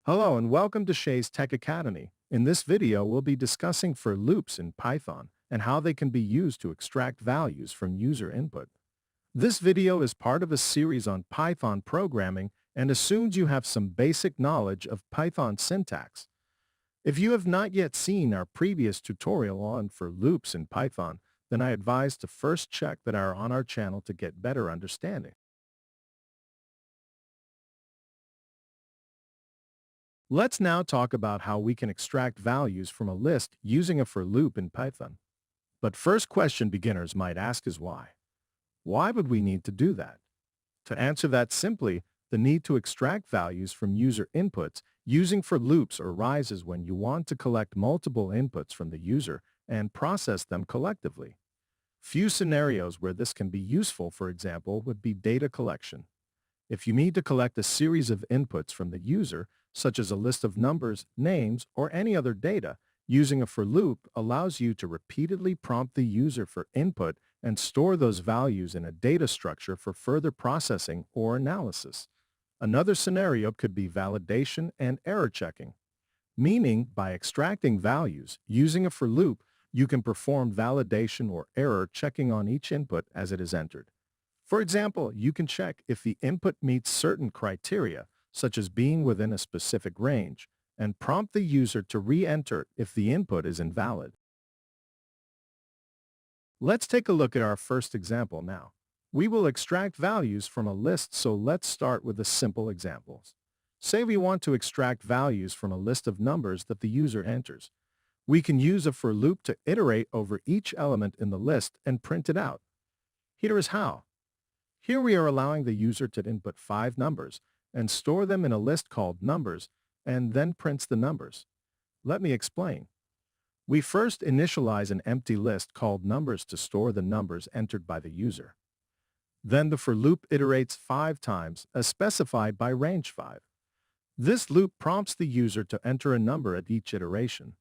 Hello and welcome to Shay's Tech Academy. In this video, we'll be discussing for loops in Python and how they can be used to extract values from user input. This video is part of a series on Python programming and assumes you have some basic knowledge of Python syntax. If you have not yet seen our previous tutorial on for loops in Python, then I advise to first check that are on our channel to get better understanding. Let's now talk about how we can extract values from a list using a for loop in Python. But first question beginners might ask is why? Why would we need to do that? To answer that simply, the need to extract values from user inputs using for loops arises when you want to collect multiple inputs from the user and process them collectively. Few scenarios where this can be useful, for example, would be data collection. If you need to collect a series of inputs from the user, such as a list of numbers, names, or any other data, using a for loop allows you to repeatedly prompt the user for input and store those values in a data structure for further processing or analysis. Another scenario could be validation and error checking, meaning by extracting values using a for loop, you can perform validation or error checking on each input as it is entered. For example, you can check if the input meets certain criteria, such as being within a specific range, and prompt the user to re-enter if the input is invalid. Let's take a look at our first example now. We will extract values from a list, so let's start with the simple examples. Say we want to extract values from a list of numbers that the user enters. We can use a for loop to iterate over each element in the list and print it out. Here is how. Here we are allowing the user to input 5 numbers and store them in a list called numbers and then prints the numbers. Let me explain. We first initialize an empty list called numbers to store the numbers entered by the user. Then the for loop iterates 5 times as specified by range 5. This loop prompts the user to enter a number at each iteration.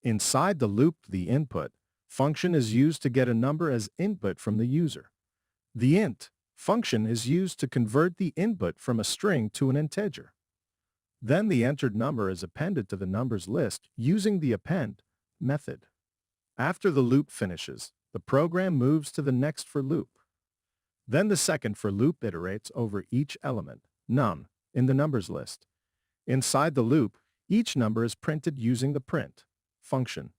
Inside the loop, the input function is used to get a number as input from the user. The int function is used to convert the input from a string to an integer. Then the entered number is appended to the numbers list using the append method. After the loop finishes, the program moves to the next for loop. Then the second for loop iterates over each element, num, in the numbers list. Inside the loop, each number is printed using the print function.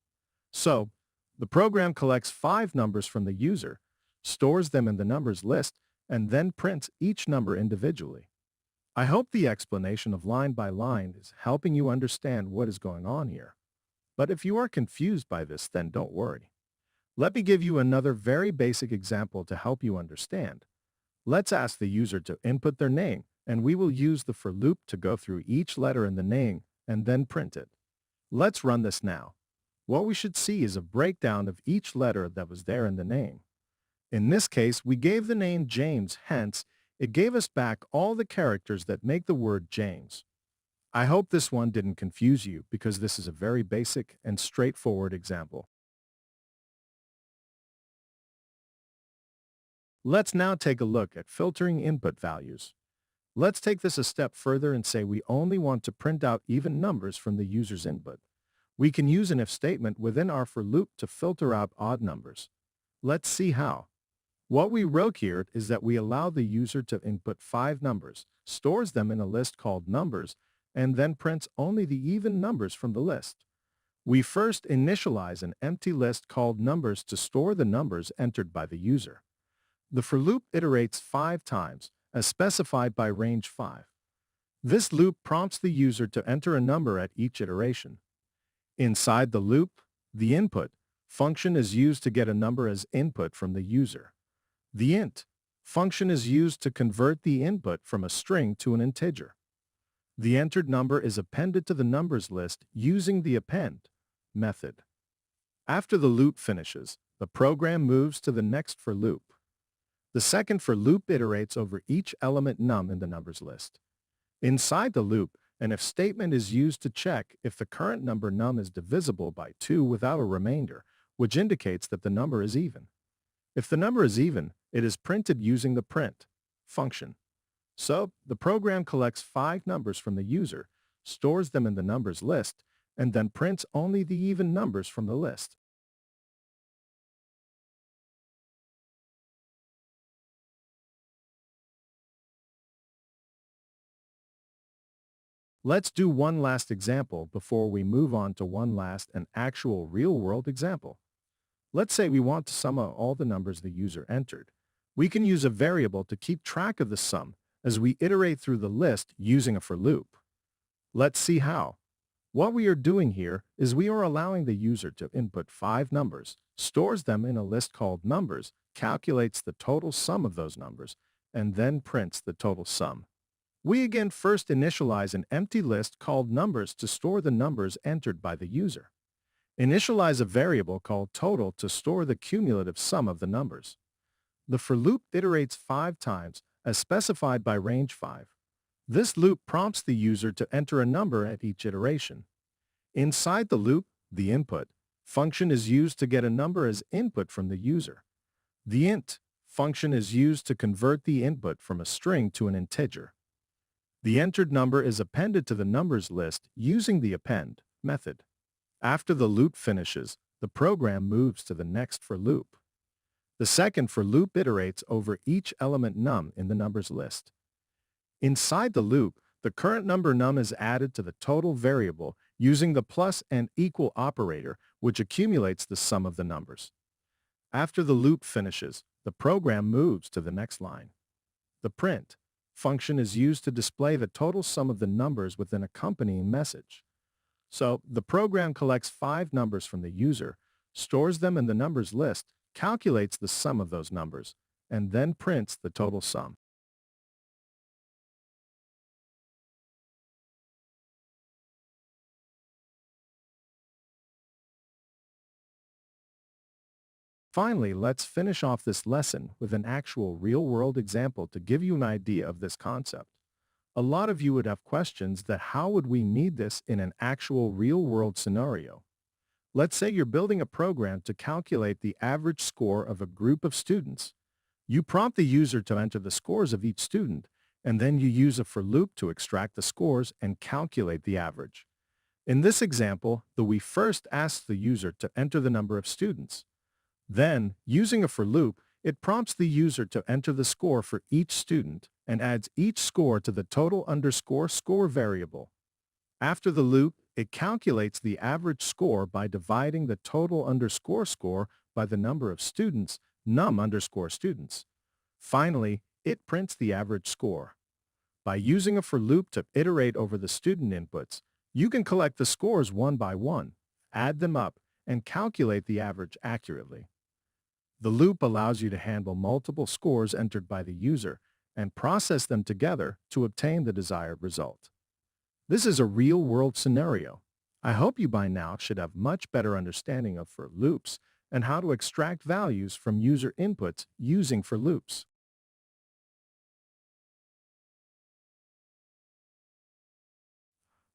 So, the program collects 5 numbers from the user, stores them in the numbers list, and then prints each number individually. I hope the explanation of line by line is helping you understand what is going on here. But if you are confused by this, then don't worry. Let me give you another very basic example to help you understand. Let's ask the user to input their name, and we will use the for loop to go through each letter in the name and then print it. Let's run this now. What we should see is a breakdown of each letter that was there in the name. In this case, we gave the name James, hence, it gave us back all the characters that make the word James. I hope this one didn't confuse you because this is a very basic and straightforward example. Let's now take a look at filtering input values. Let's take this a step further and say we only want to print out even numbers from the user's input. We can use an if statement within our for loop to filter out odd numbers. Let's see how. What we wrote here is that we allow the user to input 5 numbers, stores them in a list called numbers, and then prints only the even numbers from the list. We first initialize an empty list called numbers to store the numbers entered by the user. The for loop iterates 5 times, as specified by range 5. This loop prompts the user to enter a number at each iteration. Inside the loop, the input function is used to get a number as input from the user. The int function is used to convert the input from a string to an integer. The entered number is appended to the numbers list using the append method. After the loop finishes, the program moves to the next for loop. The second for loop iterates over each element num in the numbers list. Inside the loop, an if statement is used to check if the current number num is divisible by 2 without a remainder, which indicates that the number is even. If the number is even, it is printed using the print function. So, the program collects 5 numbers from the user, stores them in the numbers list, and then prints only the even numbers from the list. Let's do one last example before we move on to one last and actual real-world example. Let's say we want to sum up all the numbers the user entered. We can use a variable to keep track of the sum as we iterate through the list using a for loop. Let's see how. What we are doing here is we are allowing the user to input 5 numbers, stores them in a list called numbers, calculates the total sum of those numbers, and then prints the total sum. We again first initialize an empty list called numbers to store the numbers entered by the user. Initialize a variable called total to store the cumulative sum of the numbers. The for loop iterates 5 times as specified by range 5. This loop prompts the user to enter a number at each iteration. Inside the loop, the input function is used to get a number as input from the user. The int function is used to convert the input from a string to an integer. The entered number is appended to the numbers list using the append method. After the loop finishes, the program moves to the next for loop. The second for loop iterates over each element num in the numbers list. Inside the loop, the current number num is added to the total variable using the plus and equal operator, which accumulates the sum of the numbers. After the loop finishes, the program moves to the next line. The print function is used to display the total sum of the numbers with an accompanying message. So the program collects 5 numbers from the user, stores them in the numbers list, calculates the sum of those numbers, and then prints the total sum. Finally, let's finish off this lesson with an actual real-world example to give you an idea of this concept. A lot of you would have questions that how would we need this in an actual real-world scenario? Let's say you're building a program to calculate the average score of a group of students. You prompt the user to enter the scores of each student, and then you use a for loop to extract the scores and calculate the average. In this example, we first ask the user to enter the number of students. Then, using a for loop, it prompts the user to enter the score for each student and adds each score to the total underscore score variable. After the loop, it calculates the average score by dividing the total underscore score by the number of students, num underscore students. Finally, it prints the average score. By using a for loop to iterate over the student inputs, you can collect the scores one by one, add them up, and calculate the average accurately. The loop allows you to handle multiple scores entered by the user and process them together to obtain the desired result. This is a real-world scenario. I hope you by now should have much better understanding of for loops and how to extract values from user inputs using for loops.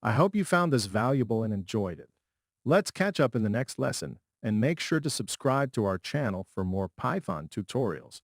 I hope you found this valuable and enjoyed it. Let's catch up in the next lesson and make sure to subscribe to our channel for more Python tutorials.